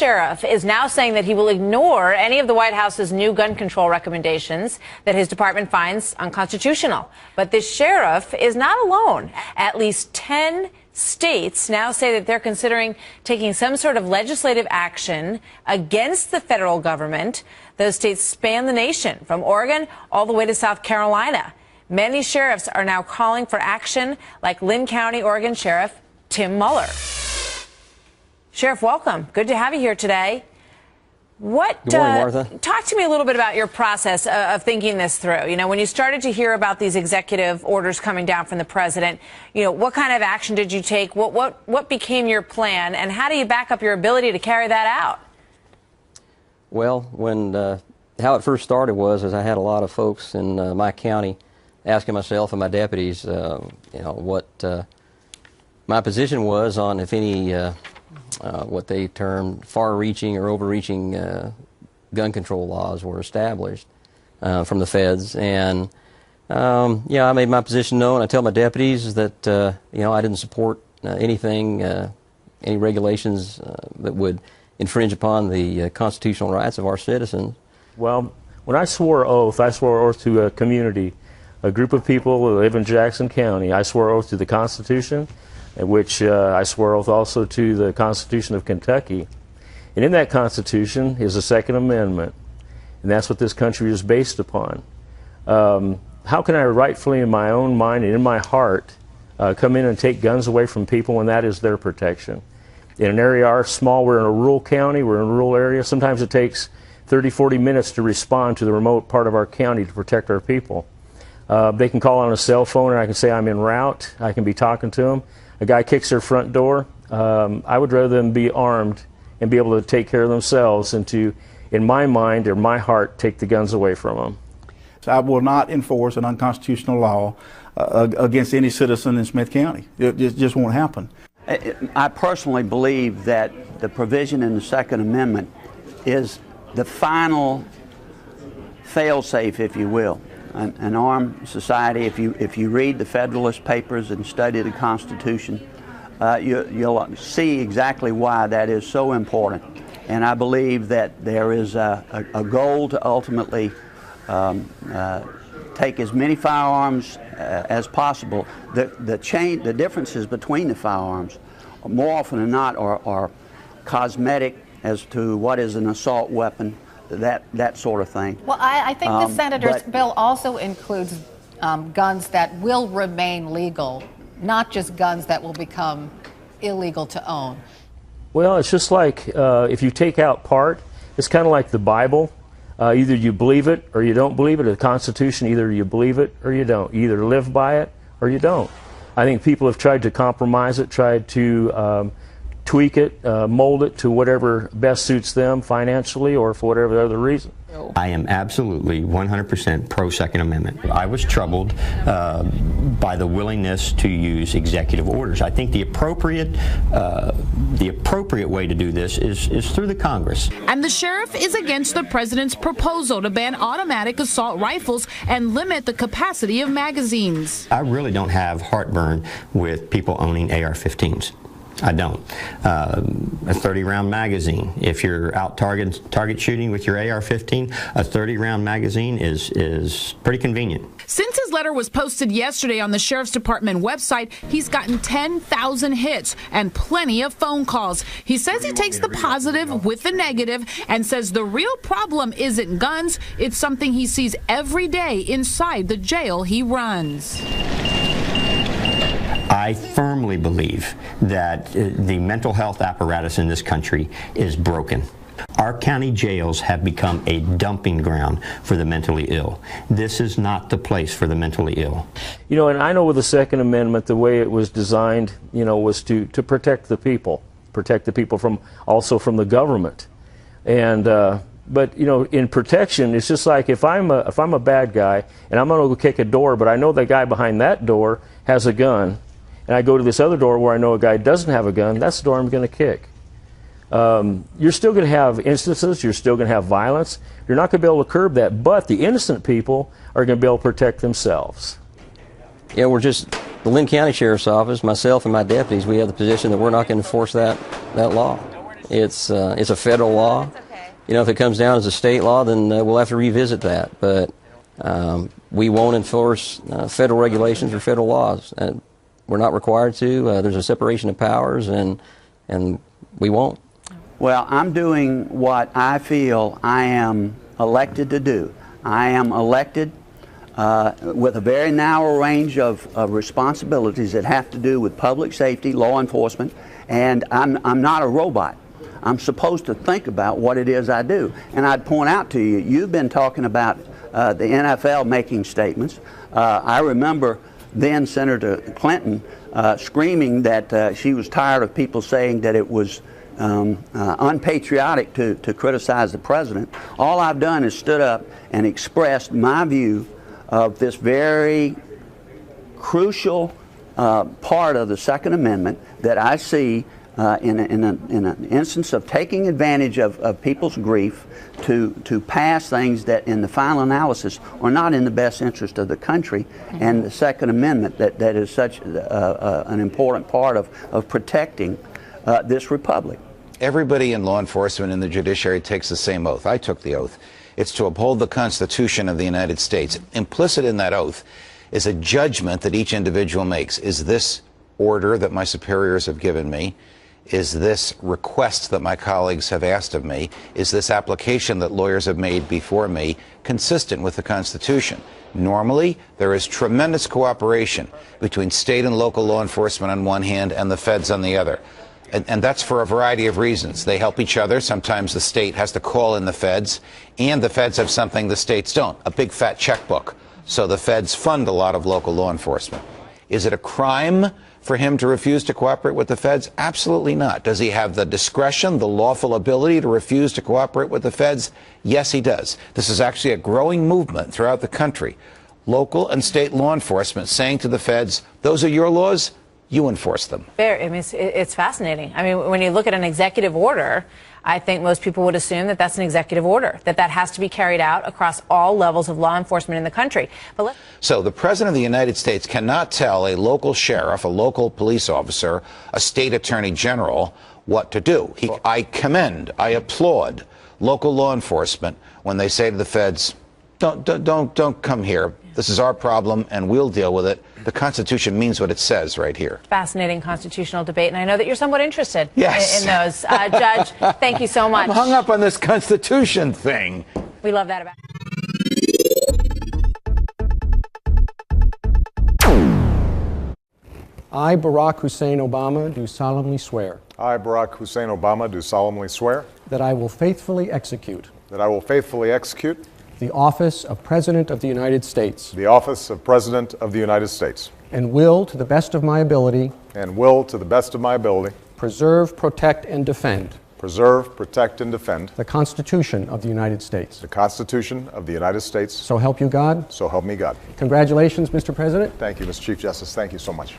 sheriff is now saying that he will ignore any of the White House's new gun control recommendations that his department finds unconstitutional. But this sheriff is not alone. At least 10 states now say that they're considering taking some sort of legislative action against the federal government. Those states span the nation, from Oregon all the way to South Carolina. Many sheriffs are now calling for action, like Lynn County, Oregon Sheriff Tim Muller. Sheriff, welcome. Good to have you here today. Good morning, Martha. Talk to me a little bit about your process of thinking this through. You know, when you started to hear about these executive orders coming down from the president, you know, what kind of action did you take? What became your plan, and how do you back up your ability to carry that out? Well, how it first started was I had a lot of folks in my county asking myself and my deputies, you know, what my position was on, if any, what they termed far-reaching or overreaching gun control laws were established from the feds. And yeah, I made my position known. I tell my deputies that you know, I didn't support anything, any regulations that would infringe upon the constitutional rights of our citizens. Well, when I swore oath to a community, a group of people who live in Jackson County. I swore oath to the Constitution, which I swore oath also to the Constitution of Kentucky. And in that Constitution is the Second Amendment, and that's what this country is based upon. How can I rightfully, in my own mind and in my heart, come in and take guns away from people when that is their protection? In an area our small, we're in a rural county, we're in a rural area. Sometimes it takes 30, 40 minutes to respond to the remote part of our county to protect our people. They can call on a cell phone, and I can say I'm en route. I can be talking to them. A guy kicks their front door. I would rather them be armed and be able to take care of themselves and to, in my mind or my heart, take the guns away from them. So I will not enforce an unconstitutional law against any citizen in Smith County. It just won't happen. I personally believe that the provision in the Second Amendment is the final fail-safe, if you will. An armed society, if you read the Federalist Papers and study the Constitution, you'll see exactly why that is so important. And I believe that there is a goal to ultimately take as many firearms as possible. The differences between the firearms, more often than not, are cosmetic as to what is an assault weapon, that sort of thing. Well, I think the senator's bill also includes guns that will remain legal, not just guns that will become illegal to own. Well, it's just like if you take out part, it's kind of like the Bible. Either you believe it or you don't believe it. The Constitution, either you believe it or you don't. You either live by it or you don't. I think people have tried to compromise it, tried to tweak it, mold it to whatever best suits them financially or for whatever other reason. I am absolutely 100% pro-Second Amendment. I was troubled by the willingness to use executive orders. I think the appropriate way to do this is through the Congress. And the sheriff is against the president's proposal to ban automatic assault rifles and limit the capacity of magazines. I really don't have heartburn with people owning AR-15s. I don't. A 30-round magazine, if you're out target shooting with your AR-15, a 30-round magazine is pretty convenient. Since his letter was posted yesterday on the Sheriff's Department website, he's gotten 10,000 hits and plenty of phone calls. He says he takes the positive with the negative and says the real problem isn't guns, it's something he sees every day inside the jail he runs. I firmly believe that the mental health apparatus in this country is broken. Our county jails have become a dumping ground for the mentally ill. This is not the place for the mentally ill. You know, and I know with the Second Amendment, the way it was designed, you know, was to protect the people from also from the government. And but you know, in protection, it's just like if I'm a bad guy and I'm going to go kick a door, but I know the guy behind that door has a gun, and I go to this other door where I know a guy doesn't have a gun, that's the door I'm going to kick. You're still going to have instances, you're still going to have violence. You're not going to be able to curb that, but the innocent people are going to be able to protect themselves. Yeah, the Lynn County Sheriff's Office, myself and my deputies, we have the position that we're not going to enforce that law. It's a federal law. You know, if it comes down as a state law, then we'll have to revisit that. But we won't enforce federal regulations or federal laws. We're not required to. There's a separation of powers, and we won't. Well, I'm doing what I feel I am elected to do. I am elected with a very narrow range of responsibilities that have to do with public safety, law enforcement, and I'm not a robot. I'm supposed to think about what it is I do. And I'd point out to you, you've been talking about the NFL making statements. I remember then Senator Clinton screaming that she was tired of people saying that it was unpatriotic to criticize the president. All I've done is stood up and expressed my view of this very crucial part of the Second Amendment that I see in an instance of taking advantage of people's grief to pass things that in the final analysis are not in the best interest of the country, and the Second Amendment that is such an important part of protecting this republic. Everybody in law enforcement and the judiciary takes the same oath. I took the oath. It's to uphold the Constitution of the United States. Implicit in that oath is a judgment that each individual makes. Is this order that my superiors have given me? Is this request that my colleagues have asked of me? Is this application that lawyers have made before me consistent with the Constitution? Normally, there is tremendous cooperation between state and local law enforcement on one hand and the feds on the other. And that's for a variety of reasons. They help each other. Sometimes the state has to call in the feds, and the feds have something the states don't, a big fat checkbook. So the feds fund a lot of local law enforcement. Is it a crime for him to refuse to cooperate with the feds? Absolutely not. Does he have the discretion, the lawful ability to refuse to cooperate with the feds? Yes, he does. This is actually a growing movement throughout the country. Local and state law enforcement saying to the feds, those are your laws, you enforce them. Fair. I mean, it's fascinating. I mean, when you look at an executive order, I think most people would assume that that's an executive order, that has to be carried out across all levels of law enforcement in the country. So the President of the United States cannot tell a local sheriff, a local police officer, a state attorney general what to do. I commend, I applaud local law enforcement when they say to the feds, don't come here. This is our problem, and we'll deal with it. The Constitution means what it says right here. Fascinating constitutional debate, and I know that you're somewhat interested in Yes. those. Judge, thank you so much. I'm hung up on this Constitution thing. We love that about I, Barack Hussein Obama, do solemnly swear. I, Barack Hussein Obama, do solemnly swear. That I will faithfully execute. That I will faithfully execute. The office of President of the United States. The office of President of the United States. And will, to the best of my ability. And will, to the best of my ability. Preserve, protect, and defend. Preserve, protect, and defend. The Constitution of the United States. The Constitution of the United States. So help you God. So help me God. Congratulations, Mr. President. Thank you, Mr. Chief Justice. Thank you so much.